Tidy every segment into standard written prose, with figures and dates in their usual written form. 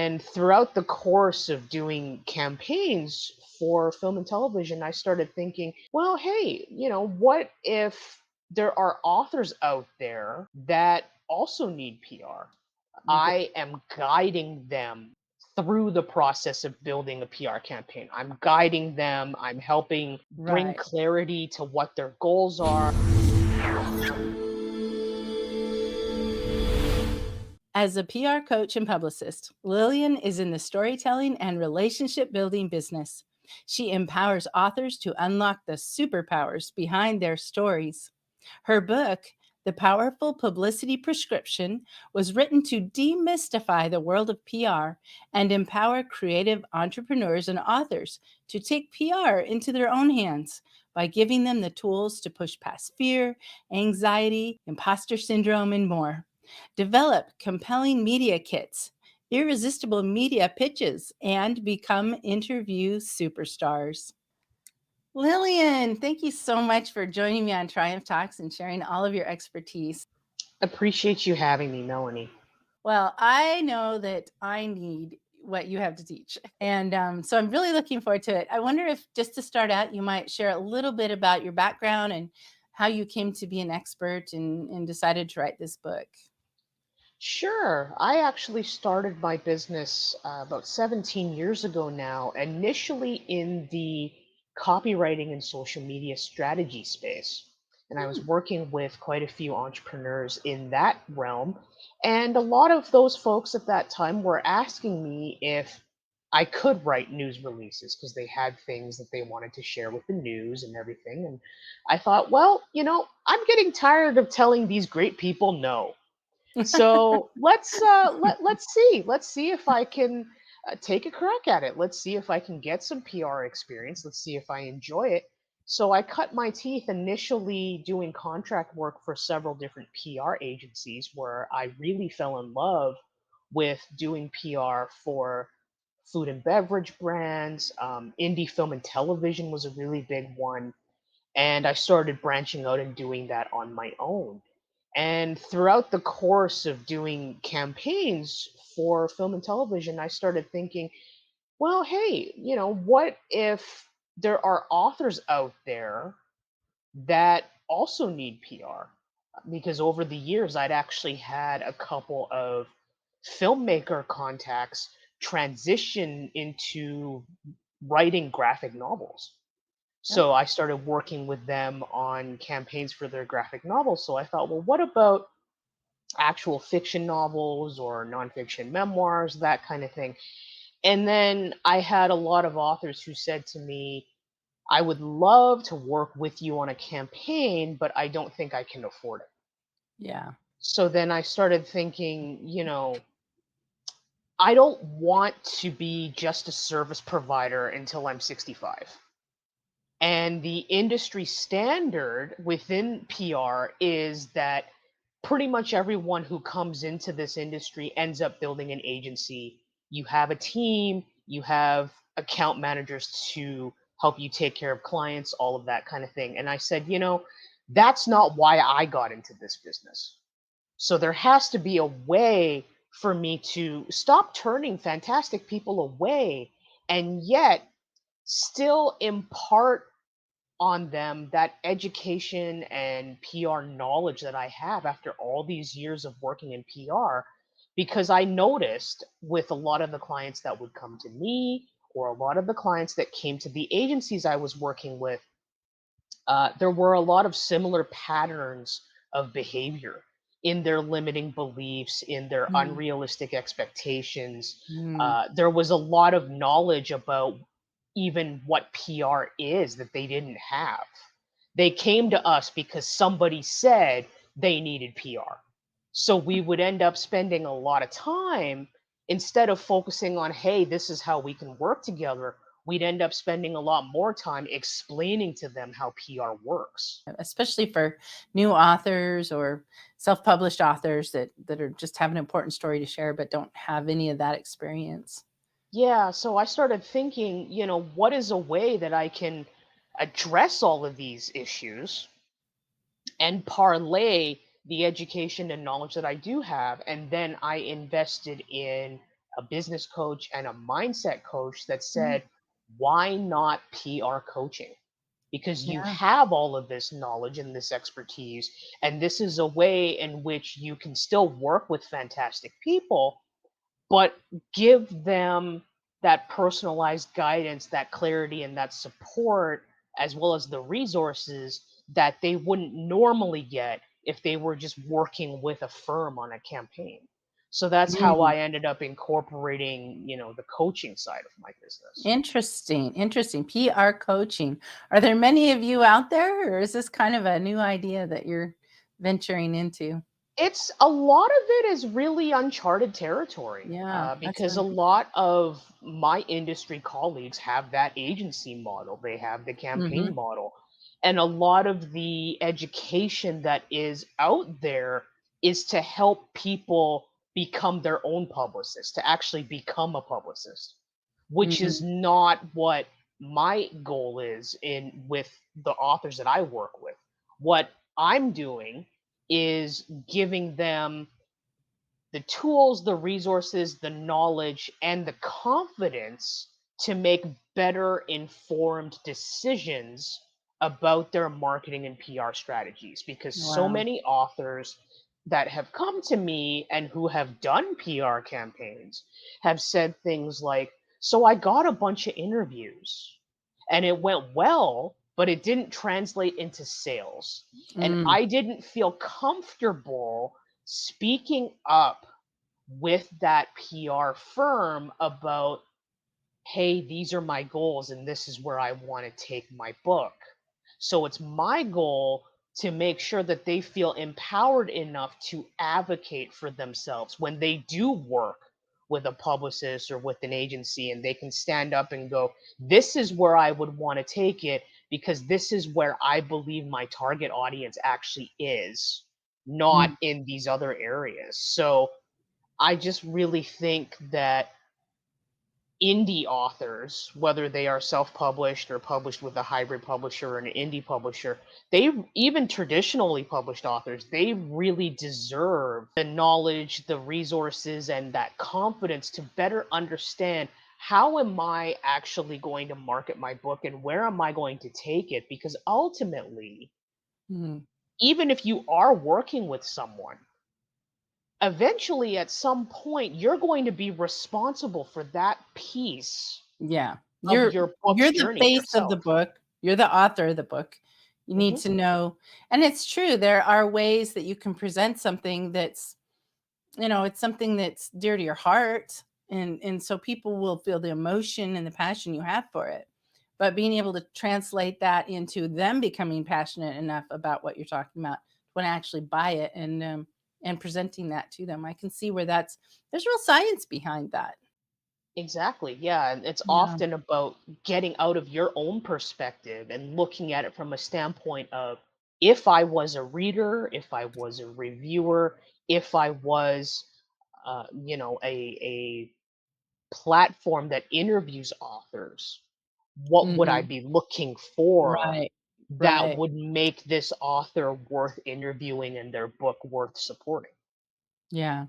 And throughout the course of doing campaigns for film and television, I started thinking, well, hey, what if there are authors out there that also need PR? R- I am guiding them through the process of building a PR campaign. I'm guiding them, I'm helping bring Right. clarity to what their goals are. As a PR coach and publicist, Lillian is in the storytelling and relationship building business. She empowers authors to unlock the superpowers behind their stories. Her book, The Powerful Publicity Prescription, was written to demystify the world of PR and empower creative entrepreneurs and authors to take PR into their own hands by giving them the tools to push past fear, anxiety, imposter syndrome, and more. Develop compelling media kits, irresistible media pitches, and become interview superstars. Lillian, thank you so much for joining me on Triumph Talks and sharing all of your expertise. Appreciate you having me, Melanie. Well, I know that I need what you have to teach. And so I'm really looking forward to it. I wonder if, just to start out, you might share a little bit about your background and how you came to be an expert and decided to write this book. Sure. I actually started my business about 17 years ago now, initially in the copywriting and social media strategy space. And I was Hmm. working with quite a few entrepreneurs in that realm. And a lot of those folks at that time were asking me if I could write news releases because they had things that they wanted to share with the news and everything. And I thought, well, I'm getting tired of telling these great people no. So let's see if I can take a crack at it. Let's see if I can get some PR experience. Let's see if I enjoy it. So I cut my teeth initially doing contract work for several different PR agencies where I really fell in love with doing PR for food and beverage brands. Indie film and television was a really big one, and I started branching out and doing that on my own. And throughout the course of doing campaigns for film and television, I started thinking, well, hey, what if there are authors out there that also need PR? Because over the years, I'd actually had a couple of filmmaker contacts transition into writing graphic novels. So I started working with them on campaigns for their graphic novels. So I thought, well, what about actual fiction novels or nonfiction memoirs, that kind of thing? And then I had a lot of authors who said to me, I would love to work with you on a campaign, but I don't think I can afford it. Yeah. So then I started thinking, I don't want to be just a service provider until I'm 65. And the industry standard within PR is that pretty much everyone who comes into this industry ends up building an agency. You have a team, you have account managers to help you take care of clients, all of that kind of thing. And I said, that's not why I got into this business. So there has to be a way for me to stop turning fantastic people away and yet still impart on them that education and PR knowledge that I have after all these years of working in PR, because I noticed with a lot of the clients that would come to me or a lot of the clients that came to the agencies I was working with, there were a lot of similar patterns of behavior in their limiting beliefs, in their Mm. unrealistic expectations. Mm. There was a lot of knowledge about even what PR is that they didn't have. They came to us because somebody said they needed PR. So we would end up spending a lot of time instead of focusing on, hey, this is how we can work together. We'd end up spending a lot more time explaining to them how PR works. Especially for new authors or self-published authors that are just have an important story to share but don't have any of that experience. Yeah, so I started thinking, what is a way that I can address all of these issues and parlay the education and knowledge that I do have. And then I invested in a business coach, and a mindset coach that Mhm. said, why not PR coaching? Because you Yeah. have all of this knowledge and this expertise, and this is a way in which you can still work with fantastic people, but give them that personalized guidance, that clarity, and that support, as well as the resources that they wouldn't normally get if they were just working with a firm on a campaign. So that's how Mm. I ended up incorporating, the coaching side of my business. Interesting, interesting. PR coaching. Are there many of you out there, or is this kind of a new idea that you're venturing into? It's a lot of it is really uncharted territory, Yeah, that's because a really lot of my industry colleagues have that agency model, they have the campaign mhm, model, and a lot of the education that is out there is to help people become their own publicist, to actually become a publicist, which is mhm, not what my goal is in with the authors that I work with. What I'm doing is giving them the tools, the resources, the knowledge, and the confidence to make better informed decisions about their marketing and PR strategies. Because so wow, many authors that have come to me and who have done PR campaigns have said things like, so I got a bunch of interviews and it went well, but it didn't translate into sales. And mm, I didn't feel comfortable speaking up with that PR firm about, hey, these are my goals and this is where I want to take my book. So it's my goal to make sure that they feel empowered enough to advocate for themselves when they do work with a publicist or with an agency, and they can stand up and go, this is where I would want to take it because this is where I believe my target audience actually is, not mm, in these other areas. So I just really think that indie authors, whether they are self-published or published with a hybrid publisher or an indie publisher, they even traditionally published authors, they really deserve the knowledge, the resources, and that confidence to better understand how am I actually going to market my book and where am I going to take it? Because ultimately, mhm. even if you are working with someone, eventually at some point you're going to be responsible for that piece Yeah. of You're your book's you're the journey face of the yourself. book. You're the author of the book. You need Hmm. to know, and it's true, there are ways that you can present something that's, it's something that's dear to your heart, and so people will feel the emotion and the passion you have for it. But being able to translate that into them becoming passionate enough about what you're talking about when I actually buy it, and presenting that to them. I can see where there's real science behind that. Exactly. Yeah. And it's Yeah. often about getting out of your own perspective and looking at it from a standpoint of, if I was a reader, if I was a reviewer, if I was, a platform that interviews authors, what would I Mhm. be looking for Right. that Right. would make this author worth interviewing and their book worth supporting? Yeah.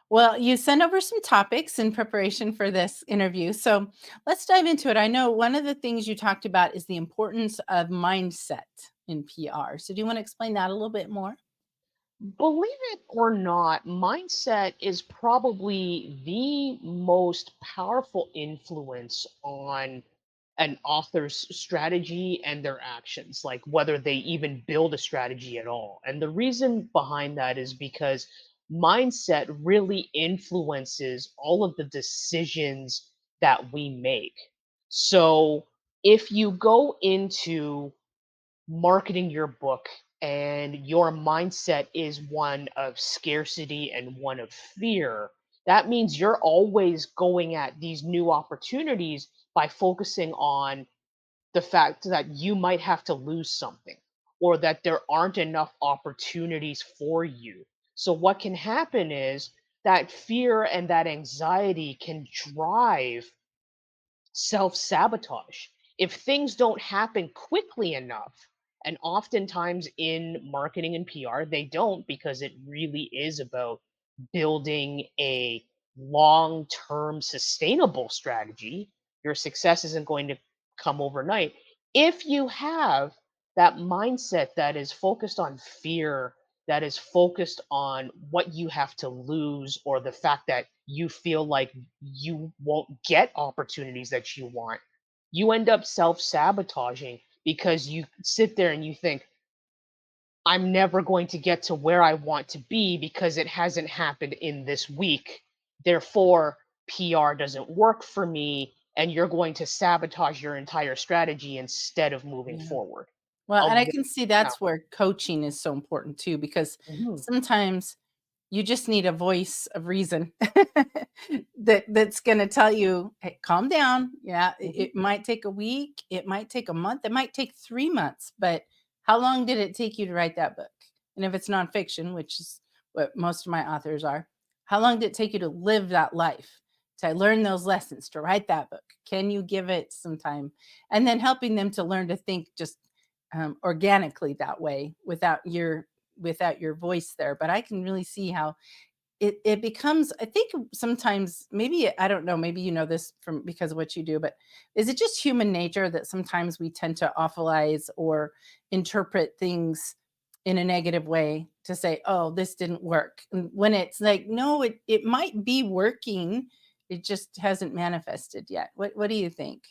Well, you sent over some topics in preparation for this interview. So let's dive into it. I know one of the things you talked about is the importance of mindset in PR. So do you want to explain that a little bit more? Believe it or not, mindset is probably the most powerful influence on an author's strategy and their actions, like whether they even build a strategy at all. And the reason behind that is because mindset really influences all of the decisions that we make. So if you go into marketing your book and your mindset is one of scarcity and one of fear, that means you're always going at these new opportunities by focusing on the fact that you might have to lose something or that there aren't enough opportunities for you. So, what can happen is that fear and that anxiety can drive self sabotage. If things don't happen quickly enough, and oftentimes in marketing and PR, they don't, because it really is about building a long term sustainable strategy. Your success isn't going to come overnight. If you have that mindset that is focused on fear, that is focused on what you have to lose, or the fact that you feel like you won't get opportunities that you want, you end up self sabotaging because you sit there and you think, I'm never going to get to where I want to be because it hasn't happened in this week. Therefore, PR doesn't work for me, and you're going to sabotage your entire strategy instead of moving Yeah. forward. Well, and I Avoid can see now. that's where coaching is so important too, because Mhm, sometimes you just need a voice of reason that's going to tell you, hey, calm down. Yeah, mhm. it might take a week, it might take a month, it might take 3 months, but how long did it take you to write that book? And if it's nonfiction, which is what most of my authors are, how long did it take you to live that life, to learn those lessons, to write that book? Can you give it some time? And then helping them to learn to think just organically that way without your voice there. But I can really see how it becomes, I think sometimes, maybe I don't know, maybe you know this from because of what you do, but is it just human nature that sometimes we tend to awfulize or interpret things in a negative way to say, oh, this didn't work, and when it's like, no, it might be working, it just hasn't manifested yet. What do you think?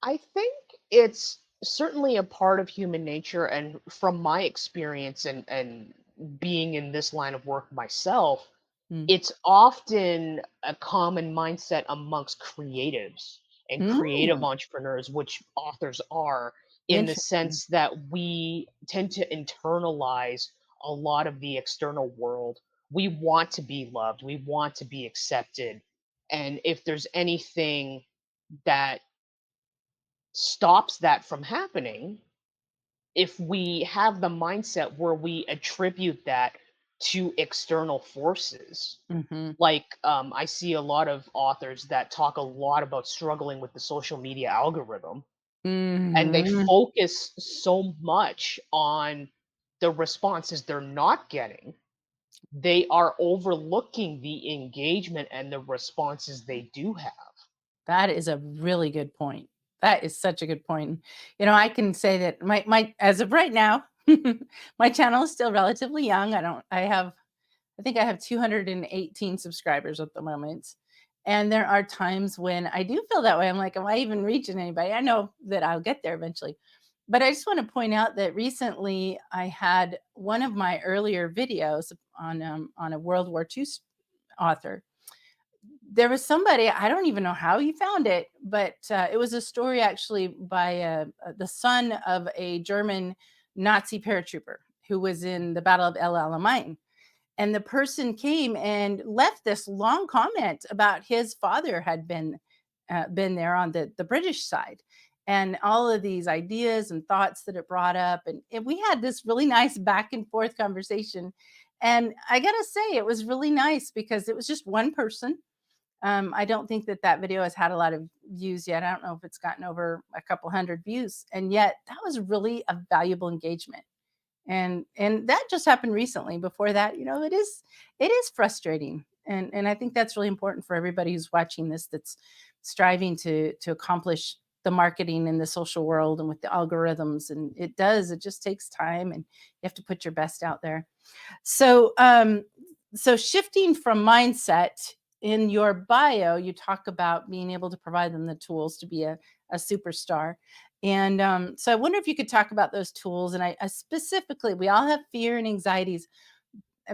I think it's certainly a part of human nature, and from my experience and being in this line of work myself, Mm. it's often a common mindset amongst creatives and creative Mm, entrepreneurs, which authors are, in the interesting. sense that we tend to internalize a lot of the external world. We want to be loved, we want to be accepted. And if there's anything that stops that from happening, if we have the mindset where we attribute that to external forces, Mhm. like I see a lot of authors that talk a lot about struggling with the social media algorithm, and they Mhm. focus so much on the responses they're not getting, they are overlooking the engagement and the responses they do have. That is a really good point. That is such a good point. You know, I can say that my as of right now, my channel is still relatively young. I think I have 218 subscribers at the moment. And there are times when I do feel that way. I'm like, am I even reaching anybody? I know that I'll get there eventually. But I just want to point out that recently I had one of my earlier videos on a World War II author. There was somebody, I don't even know how he found it, but it was a story actually by the son of a German Nazi paratrooper who was in the Battle of El Alamein. And the person came and left this long comment about his father had been there on the British side, and all of these ideas and thoughts that it brought up, and we had this really nice back and forth conversation. And I gotta say, it was really nice because it was just one person. I don't think that that video has had a lot of views yet. I don't know if it's gotten over a couple hundred views, and yet that was really a valuable engagement. And that just happened recently. Before that, it is frustrating, and I think that's really important for everybody who's watching this, that's striving to accomplish the marketing in the social world and with the algorithms. And it just takes time, and you have to put your best out there. So, shifting from mindset, in your bio, you talk about being able to provide them the tools to be a superstar. And so, I wonder if you could talk about those tools. And I specifically, we all have fear and anxieties,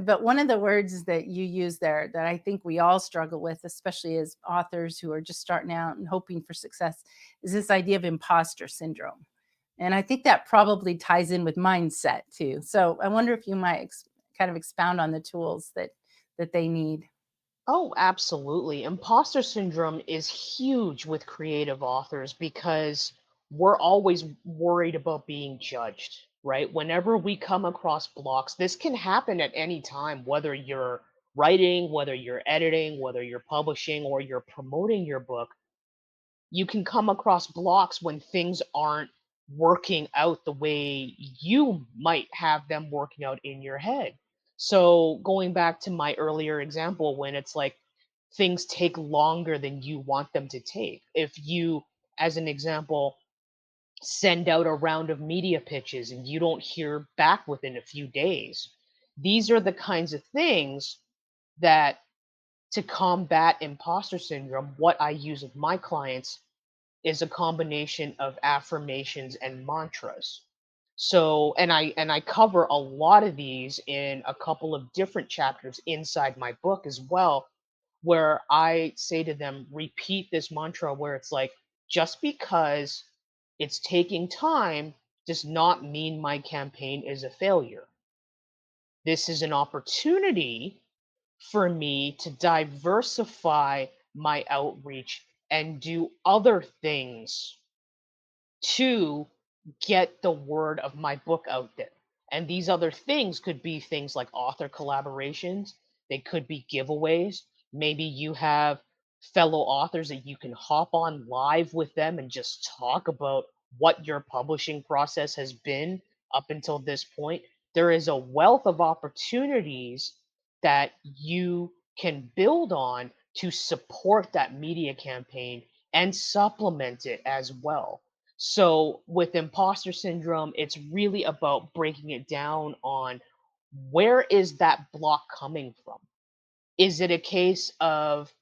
but one of the words that you use there that I think we all struggle with, especially as authors who are just starting out and hoping for success, is this idea of imposter syndrome. And I think that probably ties in with mindset too. So I wonder if you might kind of expound on the tools that they need. Oh, absolutely. Imposter syndrome is huge with creative authors because we're always worried about being judged, right? Whenever we come across blocks, this can happen at any time, whether you're writing, whether you're editing, whether you're publishing, or you're promoting your book. You can come across blocks when things aren't working out the way you might have them working out in your head. So, going back to my earlier example, when it's like, things take longer than you want them to take. If you, as an example, send out a round of media pitches and you don't hear back within a few days, these are the kinds of things that, to combat imposter syndrome, what I use with my clients is a combination of affirmations and mantras. So, and I cover a lot of these in a couple of different chapters inside my book as well, where I say to them, repeat this mantra where it's like, just because it's taking time does not mean my campaign is a failure. This is an opportunity for me to diversify my outreach and do other things to get the word of my book out there. And these other things could be things like author collaborations, they could be giveaways. Maybe you have fellow authors that you can hop on live with them and just talk about what your publishing process has been up until this point. There is a wealth of opportunities that you can build on to support that media campaign and supplement it as well. So with imposter syndrome, it's really about breaking it down on, where is that block coming from? Is it a case of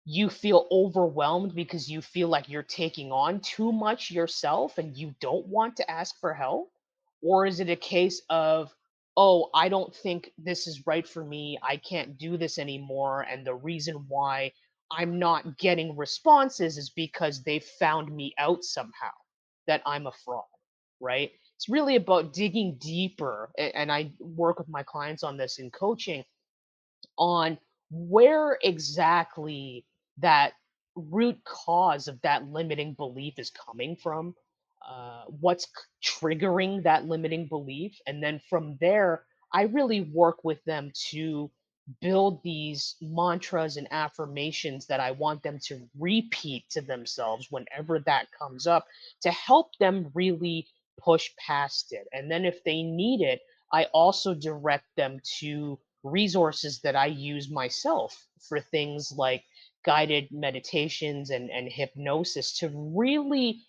you feel overwhelmed because you feel like you're taking on too much yourself and you don't want to ask for help? Or is it a case of, oh, I don't think this is right for me. I can't do this anymore. And the reason why I'm not getting responses is because they found me out somehow, that I'm a fraud, right? It's really about digging deeper. And I work with my clients on this in coaching, on where exactly that root cause of that limiting belief is coming from, what's triggering that limiting belief. And then from there, I really work with them to build these mantras and affirmations that I want them to repeat to themselves whenever that comes up, to help them really push past it. And then if they need it, I also direct them to resources that I use myself for things like guided meditations and hypnosis, to really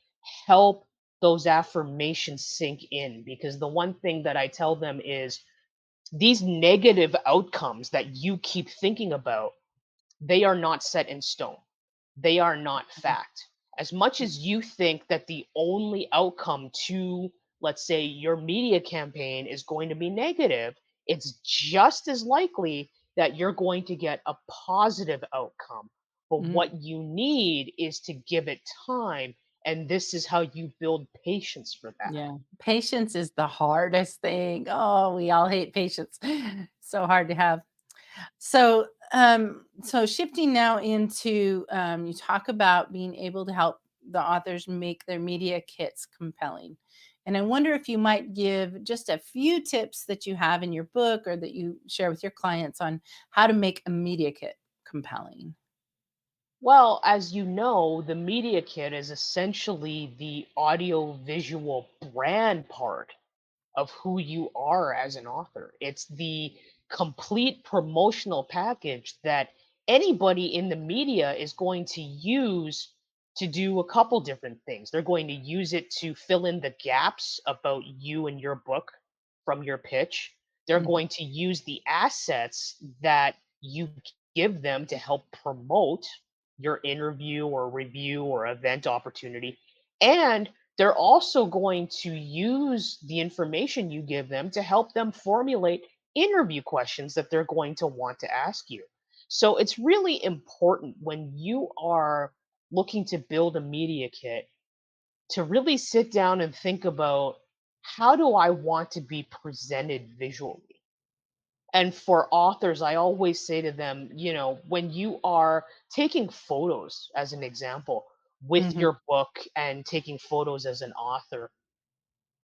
help those affirmations sink in. Because the one thing that I tell them is, these negative outcomes that you keep thinking about, they are not set in stone. They are not fact. As much as you think that the only outcome to, let's say, your media campaign is going to be negative, it's just as likely that you're going to get a positive outcome. But Mhm. what you need is to give it time. And this is how you build patience for that. Yeah. Patience is the hardest thing. Oh, we all hate patience. So hard to have. So shifting now into, you talk about being able to help the authors make their media kits compelling. And I wonder if you might give just a few tips that you have in your book or that you share with your clients on how to make a media kit compelling. Well, as you know, the media kit is essentially the audio visual brand part of who you are as an author. It's the complete promotional package that anybody in the media is going to use to do a couple different things. They're going to use it to fill in the gaps about you and your book from your pitch. They're Mhm. going to use the assets that you give them to help promote your interview or review or event opportunity. And they're also going to use the information you give them to help them formulate interview questions that they're going to want to ask you. So it's really important when you are looking to build a media kit to really sit down and think about, how do I want to be presented visually? And for authors, I always say to them, when you are taking photos, as an example, with Mhm. your book and taking photos as an author,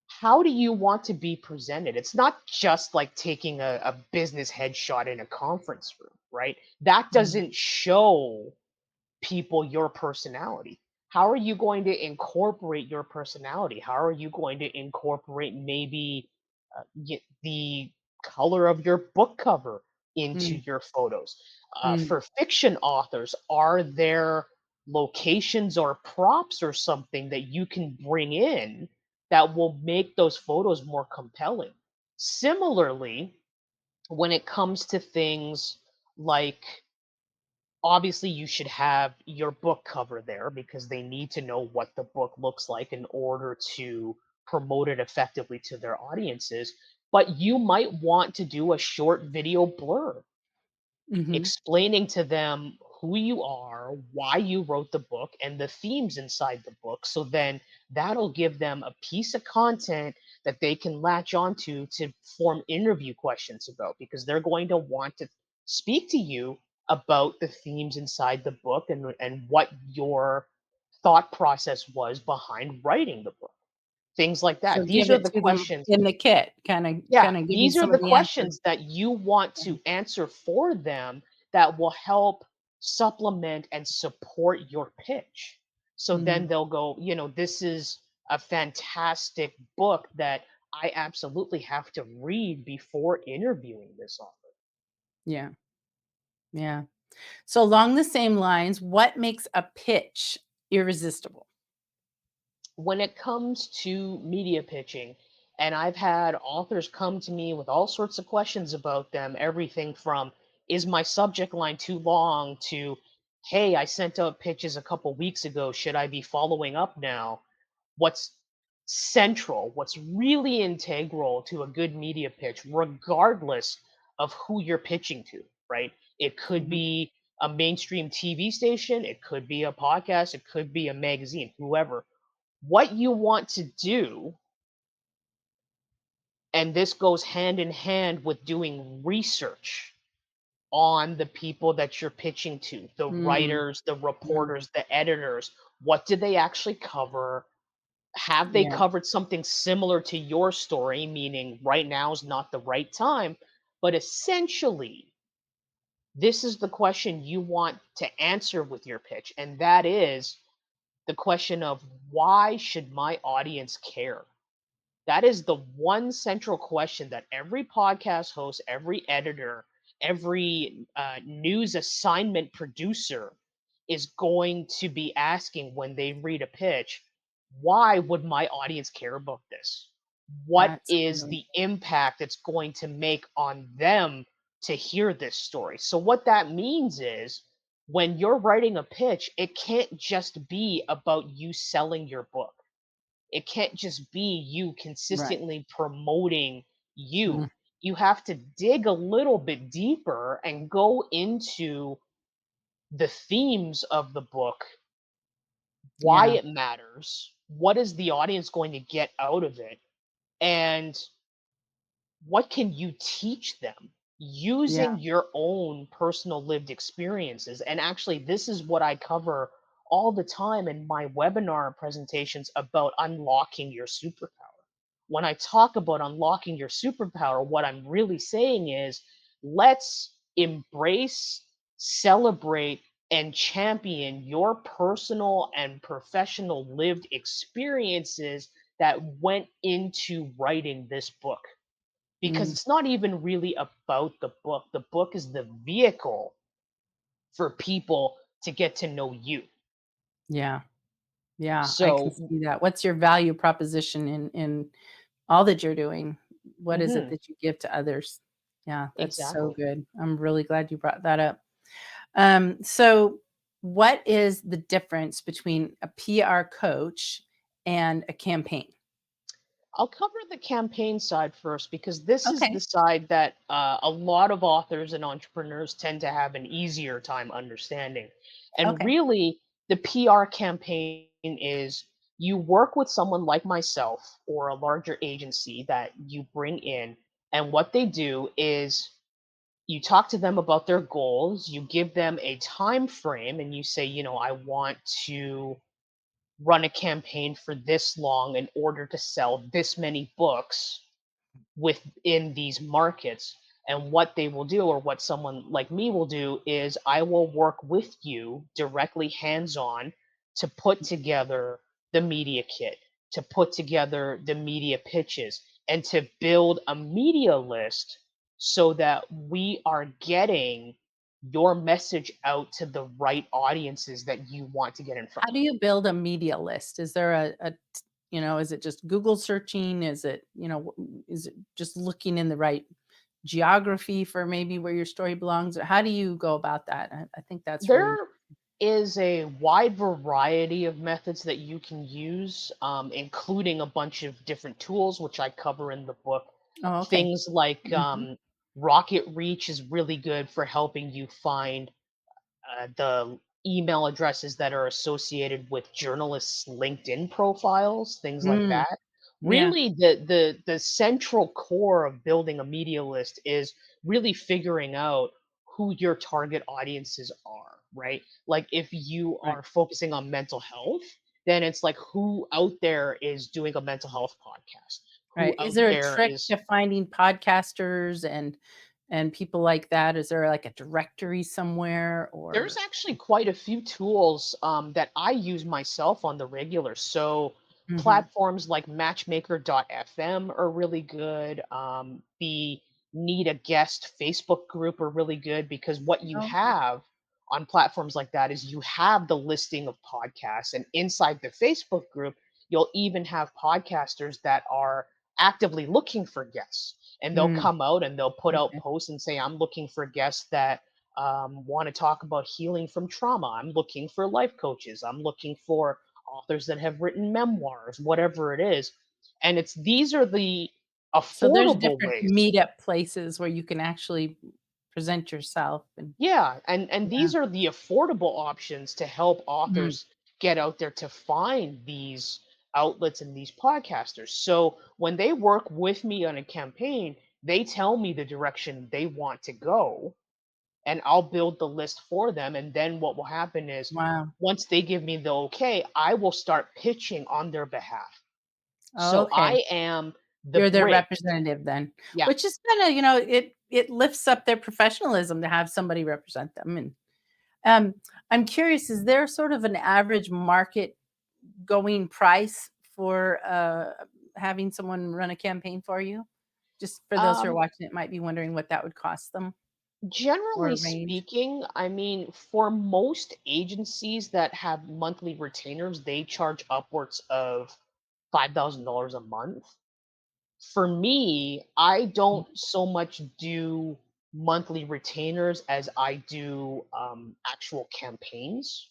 how do you want to be presented? It's not just like taking a business headshot in a conference room, right? That Mhm. doesn't show people your personality. How are you going to incorporate your personality? How are you going to incorporate maybe the color of your book cover into Mm, your photos. mm. For fiction authors, are there locations or props or something that you can bring in that will make those photos more compelling? Similarly, when it comes to things like, obviously you should have your book cover there because they need to know what the book looks like in order to promote it effectively to their audiences, but you might want to do a short video blurb Mhm. explaining to them who you are, why you wrote the book, and the themes inside the book. So then that'll give them a piece of content that they can latch onto to form interview questions about, because they're going to want to speak to you about the themes inside the book, and what your thought process was behind writing the book. Things like So that. These give are it the to them questions. in the kit, Yeah, kinda give 'em these are some of the the answers. questions that you want to answer for them that will help supplement and support your pitch. So then Mhm. they'll go, this is a fantastic book that I absolutely have to read before interviewing this author. Yeah, yeah. So along the same lines, what makes a pitch irresistible? When it comes to media pitching, and I've had authors come to me with all sorts of questions about them, everything from, is my subject line too long, to, hey, I sent out pitches a couple weeks ago, should I be following up now? What's central, what's really integral to a good media pitch, regardless of who you're pitching to, right? It could Mhm. be a mainstream TV station, it could be a podcast, it could be a magazine, whoever. What you want to do, and this goes hand in hand with doing research on the people that you're pitching to, the Mm, writers, the mm, reporters, the editors. What did they actually cover? Have they yeah, covered something similar to your story, meaning right now is not the right time? But essentially, this is the question you want to answer with your pitch. And that is the question of, why should my audience care? That is the one central question that every podcast host, every editor, every news assignment producer is going to be asking when they read a pitch. Why would my audience care about this? What that's is really the impact it's going to make on them to hear this story? So, what that means is, when you're writing a pitch, it can't just be about you selling your book. It can't just be you right. consistently promoting Mm, you. You have to dig a little bit deeper and go into the themes of the book, why yeah, it matters, what is the audience going to get out of it, and what can you teach them yeah, using your own personal lived experiences. And actually, this is what I cover all the time in my webinar presentations about unlocking your superpower. When I talk about unlocking your superpower, what I'm really saying is, let's embrace, celebrate, and champion your personal and professional lived experiences that went into writing this book, because mm, it's not even really about the book. The book is the vehicle for people to get to know you. yeah, yeah, I can So, see that. What's your value proposition in all that you're doing? What is it mhm, that you give to others? Yeah, that's so exactly. good. I'm really glad you brought that up. So what is the difference between a PR coach and a campaign? I'll cover the campaign side first, because this is the Okay. side that a lot of authors and entrepreneurs tend to have an easier time understanding. And Okay. really, the PR campaign is, you work with someone like myself or a larger agency that you bring in, and what they do is, you talk to them about their goals, you give them a time frame, and you say, I want to run a campaign for this long in order to sell this many books within these markets. And what they will do, or what someone like me will do, is I will work with you directly hands on to put together the media kit, to put together the media pitches, and to build a media list so that we are getting your message out to the right audiences that you want to get in front How of. do you build a media list? Is there is it just Google searching? Is it, is it just looking in the right geography for maybe where your story belongs? Or how do you go about that? I think that's really. There is a wide variety of methods that you can use, including a bunch of different tools, which I cover in the book. Oh, okay. Things like Mhm. Rocket Reach is really good for helping you find the email addresses that are associated with journalists' LinkedIn profiles, things like Mm, that. yeah, Really, the central core of building a media list is really figuring out who your target audiences are, right? Like if you right. are focusing on mental health, then it's like who out there is doing a mental health podcast, who Right. Is out there a there trick is. to finding podcasters and people like that? Is there like a directory somewhere There's or. actually quite a few tools that I use myself on the regular. So Mhm. platforms like Matchmaker.fm are really good. The Need a Guest Facebook group are really good because what you Okay. have on platforms like that is you have the listing of podcasts, and inside the Facebook group, you'll even have podcasters that are actively looking for guests, and they'll Mm, come out and they'll put out okay. posts and say, "I'm looking for guests that want to talk about healing from trauma. I'm looking for life coaches. I'm looking for authors that have written memoirs, whatever it is." And it's these are the So there's affordable different ways. meetup places where you can actually present yourself and Yeah, and yeah. these are the affordable options to help Mm, authors get out there to find these outlets and these podcasters. So when they work with me on a campaign, they tell me the direction they want to go, and I'll build the list for them. And then what will happen is wow. once they give me the okay, I will start pitching on their behalf. Oh, So okay. I am the You're their bridge. representative then, Yeah. which is kinda, it lifts up their professionalism to have somebody represent them, and, um, I'm curious, is there sort of an average market going price for, having someone run a campaign for you? Just for those who are Um, watching it might be wondering what that would cost them or Generally a range. speaking, I mean, for most agencies that have monthly retainers, they charge upwards of $5,000 a month. For me, I Mhm. don't so much do monthly retainers as I do actual campaigns.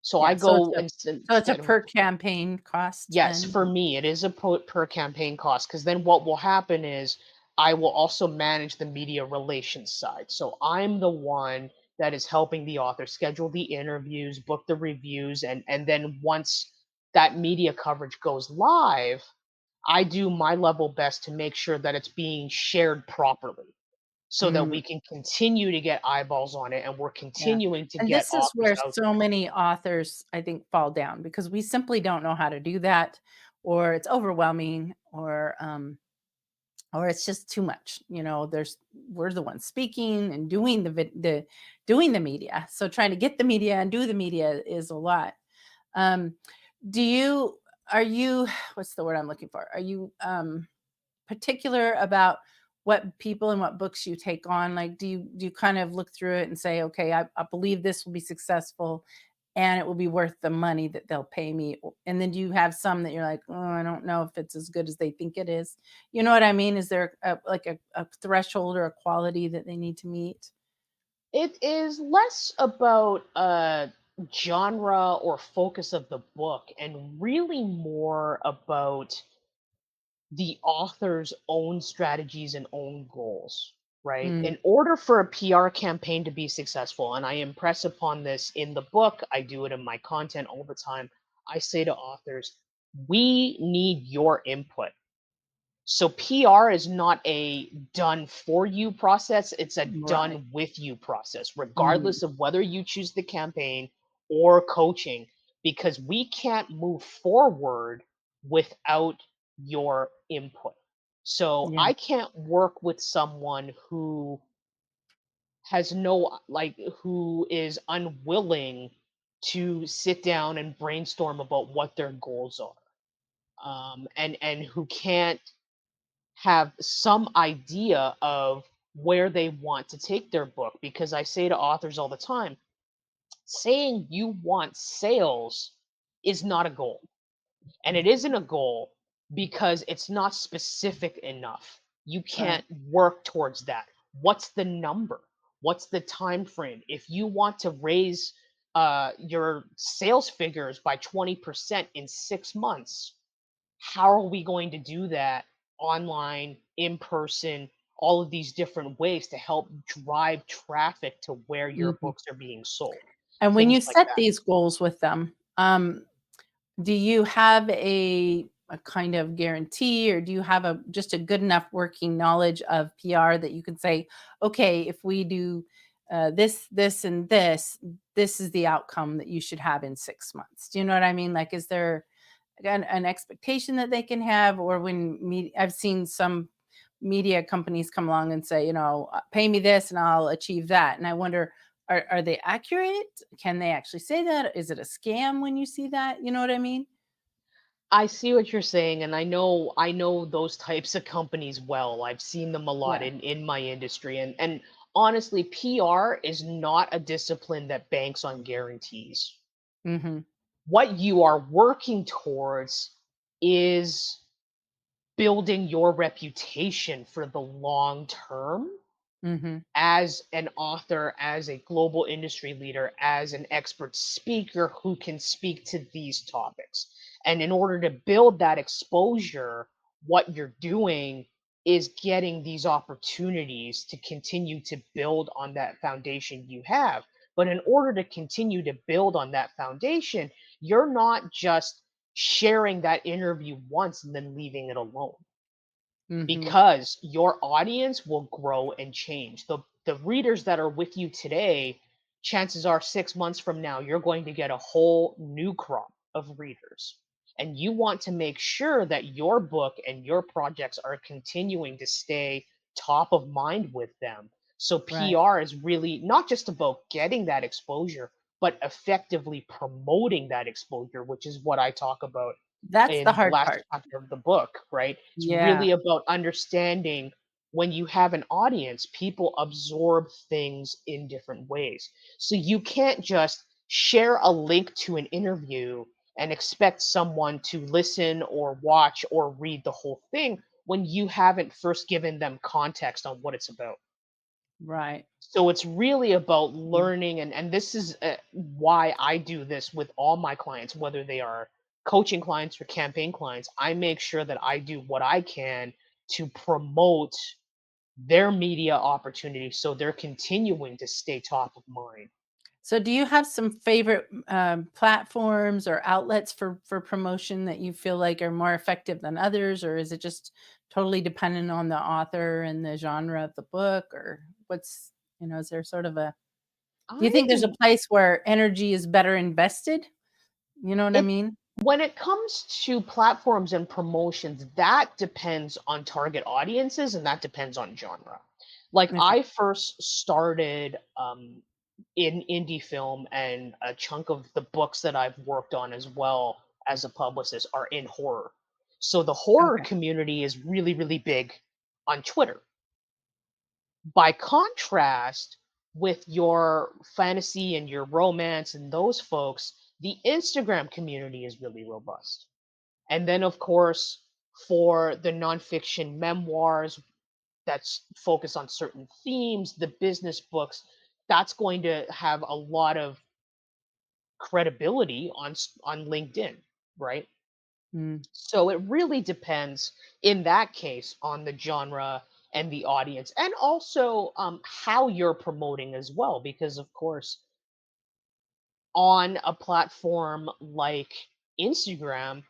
So I Yeah, so go and it's a instead of. per campaign cost Yes, then? for me, it is a per campaign cost because then what will happen is I will also manage the media relations side. So I'm the one that is helping the author schedule the interviews, book the reviews, and then once that media coverage goes live, I do my level best to make sure that it's being shared properly so that Mm. we can continue to get eyeballs on it and we're Yeah, continuing to and get this is authors where out so many authors, I think, fall down because we simply don't know how to do that, or it's overwhelming, or it's just too much. We're the ones speaking and doing doing the media. So trying to get the media and do the media is a lot. Um, do you are you what's the word I'm looking for? Are you particular about what people and what books you take on? Like, do you kind of look through it and say, okay, I believe this will be successful and it will be worth the money that they'll pay me? And then do you have some that you're like, oh, I don't know if it's as good as they think it is? You know what I mean? Is there a threshold or a quality that they need to meet? It is less about genre or focus of the book and really more about the author's own strategies and own goals, right? Mm, In order for a PR campaign to be successful, and I impress upon this in the book, I do it in my content all the time. I say to authors, we need your input. So PR is not a done for you process, it's a right. done with you process, Mm, regardless of whether you choose the campaign or coaching, because we can't move forward without your input. So yeah. I can't work with someone who has no, like, who is unwilling to sit down and brainstorm about what their goals are. And who can't have some idea of where they want to take their book. Because I say to authors all the time, saying you want sales is not a goal. And it isn't a goal because it's not specific enough. You Right. can't work towards that. What's the number? What's the time frame? If you want to raise your sales figures by 20% in 6 months, how are we going to do that online, in person, all of these different ways to help drive traffic to where your Mhm. books are being sold? And when Things you like set that. these goals with them, do you have a kind of guarantee, or do you have a just a good enough working knowledge of PR that you can say, "Okay, if we do, this, this, and this is the outcome that you should have in 6 months." Do you know what I mean? Like, is there an expectation that they can have? Or when I've seen some media companies come along and say, "Pay me this and I'll achieve that." And I wonder, are they accurate? Can they actually say that? Is it a scam when you see that? You know what I mean? I see what you're saying, and I know those types of companies well. I've seen them a lot Yeah. in my industry, and honestly, PR is not a discipline that banks on guarantees. Mhm. What you are working towards is building your reputation for the long term Mhm. as an author, as a global industry leader, as an expert speaker who can speak to these topics. And in order to build that exposure, what you're doing is getting these opportunities to continue to build on that foundation you have. But in order to continue to build on that foundation, you're not just sharing that interview once and then leaving it alone, Mhm. because your audience will grow and change. The readers that are with you today, chances are 6 months from now you're going to get a whole new crop of readers. And you want to make sure that your book and your projects are continuing to stay top of mind with them. So Right. PR is really not just about getting that exposure, but effectively promoting that exposure, which is what I talk about That's the in the hard last part. chapter of the book, right? It's Yeah. really about understanding when you have an audience, people absorb things in different ways. So you can't just share a link to an interview and expect someone to listen or watch or read the whole thing when you haven't first given them context on what it's about. Right. So it's really about Mm. learning, and this is why I do this with all my clients, whether they are coaching clients or campaign clients. I make sure that I do what I can to promote their media opportunities so they're continuing to stay top of mind. So do you have some favorite, platforms or outlets for promotion that you feel like are more effective than others, or is it just totally dependent on the author and the genre of the book, or is there sort of a do you think there's a I place where energy is better invested? You know what I it mean? When it comes to platforms and promotions, that depends on target audiences and that depends on genre. Like Okay. I first started in indie film, and a chunk of the books that I've worked on as well as a publicist are in horror. So the horror Okay. community is really, really big on Twitter. By contrast, with your fantasy and your romance and those folks, the Instagram community is really robust. And then, of course, for the nonfiction memoirs that's focused on certain themes, the business books, that's going to have a lot of credibility on LinkedIn, right? Mm. So it really depends in that case on the genre and the audience, and also how you're promoting as well. Because, of course, on a platform like Instagram,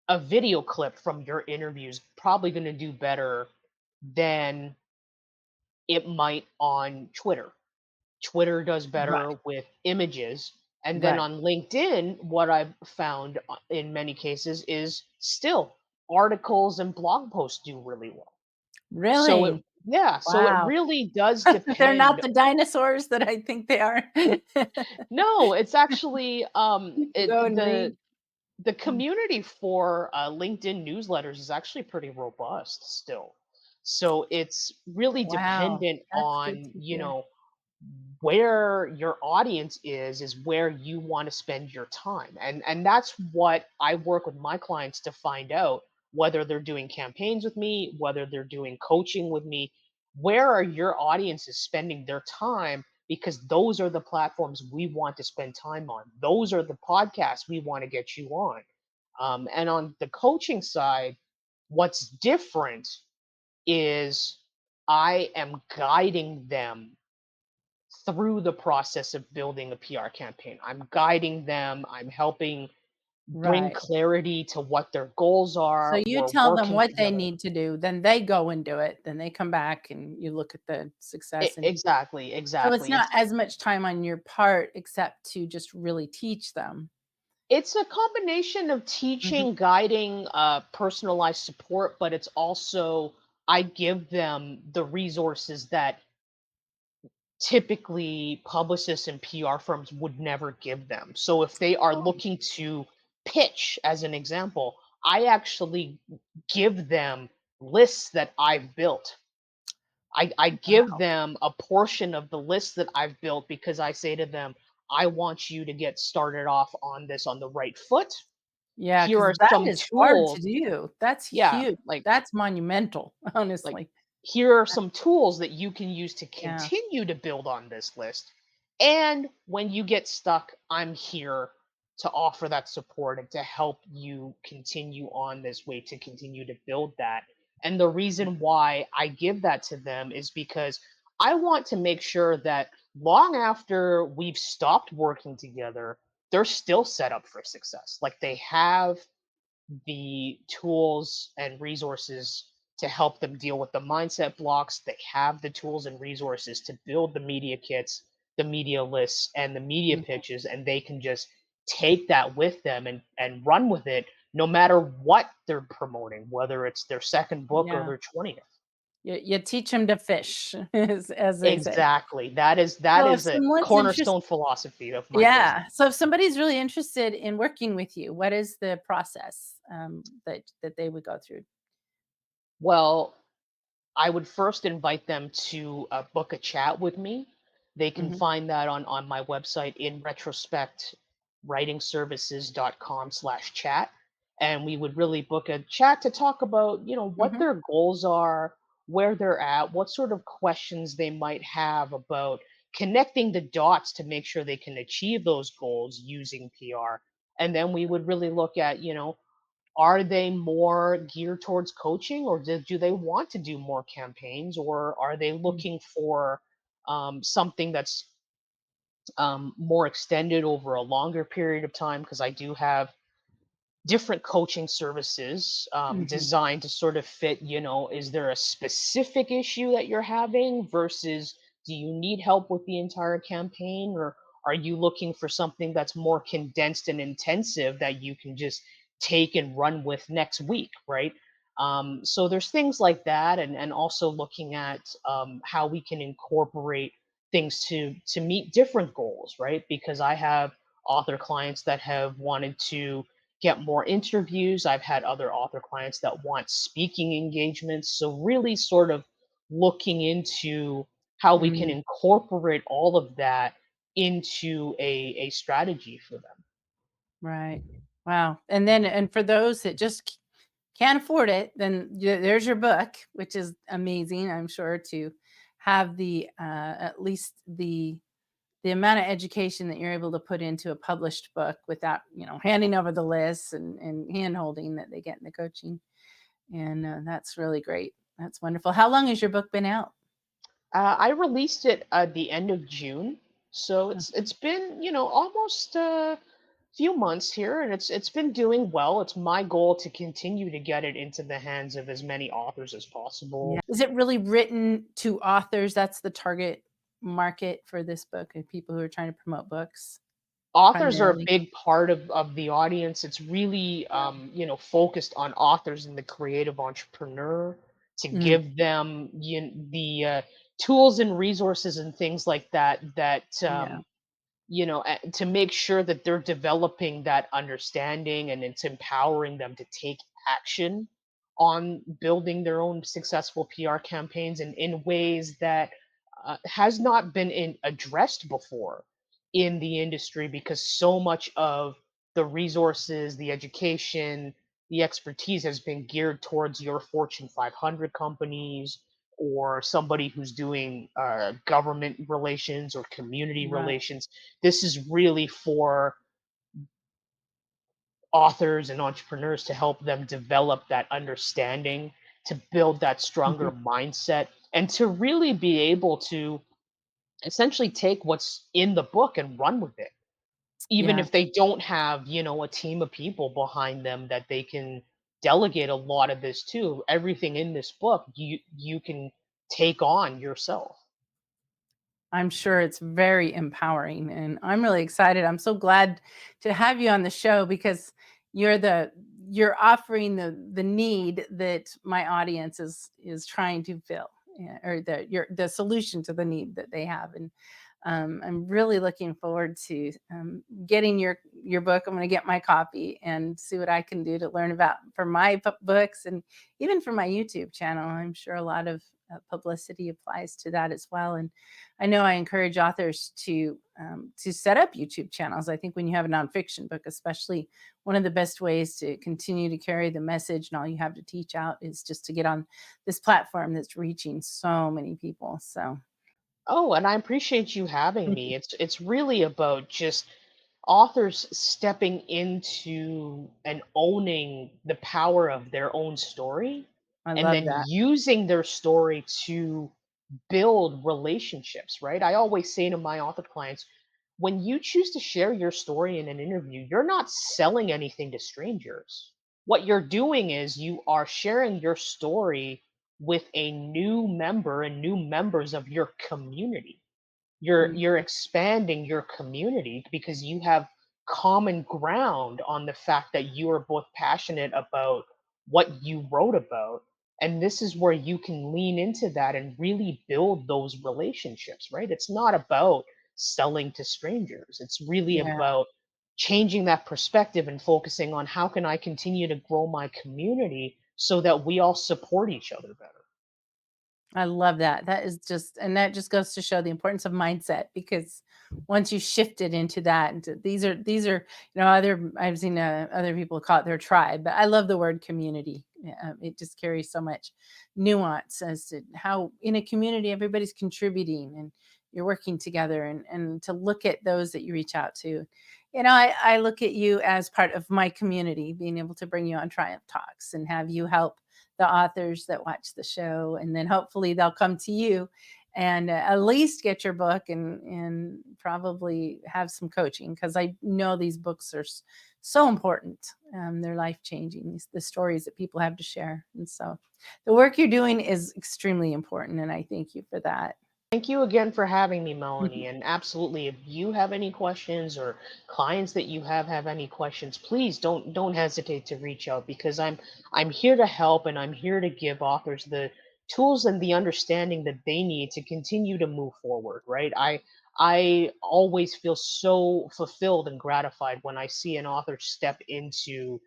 a video clip from your interview is probably going to do better than it might on Twitter. Twitter does Right. better with images. And then Right. on LinkedIn, what I've found in many cases is still articles and blog posts do really well. So Really? it Wow. really does They're not depend. the dinosaurs that I think they are. No, it's actually You can go and read. the community for LinkedIn newsletters is actually pretty robust still. So it's really Wow, dependent that's good on, to hear. where your audience is where you want to spend your time. And that's what I work with my clients to find out, whether they're doing campaigns with me, whether they're doing coaching with me. Where are your audiences spending their time? Because those are the platforms we want to spend time on. Those are the podcasts we want to get you on. And on the coaching side, what's different is I am guiding them through the process of building a PR campaign. I'm guiding them, I'm helping bring Right. clarity to what their goals So are. you We're tell them working what they together. need to do, then they go and do it, then they come back and you look at the success, and Exactly, so it's exactly. not as much time on your part except to just really teach them. It's a combination of Mhm. teaching, guiding, personalized support, but it's also I give them the resources that typically publicists and PR firms would never give them. So if they are Oh, looking to pitch, as an example, I actually give them lists that I've built. I give wow. them a portion of the list that I've built because I say to them, I want you to get started off on this on the right foot. Yeah, Here 'cause are that some is hard to tools. do. That's Yeah, huge. That's monumental, like honestly. here are some tools that you can use to Yeah. continue to build on this list. And when you get stuck, I'm here to offer that support and to help you continue on this way to continue to build that. And the reason why I give that to them is because I want to make sure that long after we've stopped working together, they're still set up for success. Like they have the tools and resources to help them deal with the mindset blocks. They have the tools and resources to build the media kits, the media lists, and the media Mhm. pitches, and they can just take that with them and run with it no matter what they're promoting, whether it's their second book or Yeah. their 20th. You teach them to fish, as they say. Exactly. That So if is a someone's interested, cornerstone philosophy of my business. yeah. So if somebody's really interested in working with you, what is the process, that they would go through? Well, I would first invite them to book a chat with me. They can Mhm. find that on my website in retrospect writingservices.com/chat. And we would really book a chat to talk about, what Mhm. their goals are, where they're at, what sort of questions they might have about connecting the dots to make sure they can achieve those goals using PR. And then we would really look at, are they more geared towards coaching, or do they want to do more campaigns, or are they Mm. looking for something that's more extended over a longer period of time? Because I do have different coaching services Mhm. designed to sort of fit, is there a specific issue that you're having versus do you need help with the entire campaign, or are you looking for something that's more condensed and intensive that you can just take and run with next week, right? So there's things like that, and also looking at how we can incorporate things to meet different goals, right? Because I have author clients that have wanted to get more interviews. I've had other author clients that want speaking engagements. So, really, sort of looking into how we can Mm. incorporate all of that into a strategy for them. Right. Wow. And for those that just can't afford it, then there's your book, which is amazing, I'm sure, to have at least the amount of education that you're able to put into a published book without, handing over the lists and hand holding that they get in the coaching. And that's really great. That's wonderful. How long has your book been out? I released it at the end of June, so Uh, it's been almost a few months here, and it's been doing well. It's my goal to continue to get it into the hands of as many authors as Yeah. possible. Is it really written to authors? That's the target market for this book, and people who are trying to promote books Authors are a primarily. big part of the audience. It's really focused on authors and the creative entrepreneur to Mm, give them the tools and resources and things like that yeah. to make sure that they're developing that understanding and it's empowering them to take action on building their own successful PR campaigns in ways that has not been addressed before in the industry, because so much of the resources, the education, the expertise has been geared towards your Fortune 500 companies or somebody who's doing government relations or community Right. relations. This is really for authors and entrepreneurs to help them develop that understanding, to build that stronger Mhm. mindset, and to really be able to essentially take what's in the book and run with it. Even Yeah. if they don't have, a team of people behind them that they can delegate a lot of this to, everything in this book you can take on yourself. I'm sure it's very empowering, and I'm really excited. I'm so glad to have you on the show because you're the you're offering the need that my audience is trying to fill, yeah, or the solution to the need that they have. And I'm really looking forward to getting your book. I'm going to get my copy and see what I can do to learn about for my books and even for my YouTube channel. I'm sure a lot of publicity applies to that as well. And I know I encourage authors to set up YouTube channels. I think when you have a nonfiction book, especially, one of the best ways to continue to carry the message and all you have to teach out is just to get on this platform that's reaching so many people. So, Oh, and I appreciate you having me. It's really about just authors stepping into and owning the power of their own story, I and love then that. using their story to build relationships, right? I always say to my author clients, when you choose to share your story in an interview, you're not selling anything to strangers. What you're doing is you are sharing your story with a new member and new members of your community. You're Mhm. expanding your community because you have common ground on the fact that you are both passionate about what you wrote about, and this is where you can lean into that and really build those relationships, right? It's not about selling to strangers. It's really Yeah. about changing that perspective and focusing on how can I continue to grow my community so that we all support each other better. I love that. That is just and that just goes to show the importance of mindset because once you shift it into that, into these are other I've seen other people call it their tribe, but I love the word community. Yeah, it just carries so much nuance as to how in a community everybody's contributing and you're working together and to look at those that you reach out to. I look at you as part of my community, being able to bring you on Triumph Talks and have you help the authors that watch the show, and then hopefully they'll come to you and at least get your book and probably have some coaching because I know these books are so important. They're life changing. The stories that people have to share, and so the work you're doing is extremely important, and I thank you for that. Thank you again for having me, Melanie. Mhm. And absolutely, if you have any questions or clients that you have any questions, please don't hesitate to reach out, because I'm here to help, and I'm here to give authors the tools and the understanding that they need to continue to move forward, right? I always feel so fulfilled and gratified when I see an author step into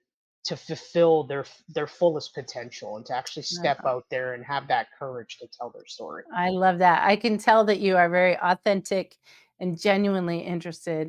to fulfill their fullest potential and to actually step Uh, out there and have that courage to tell their story. I love that. I can tell that you are very authentic and genuinely interested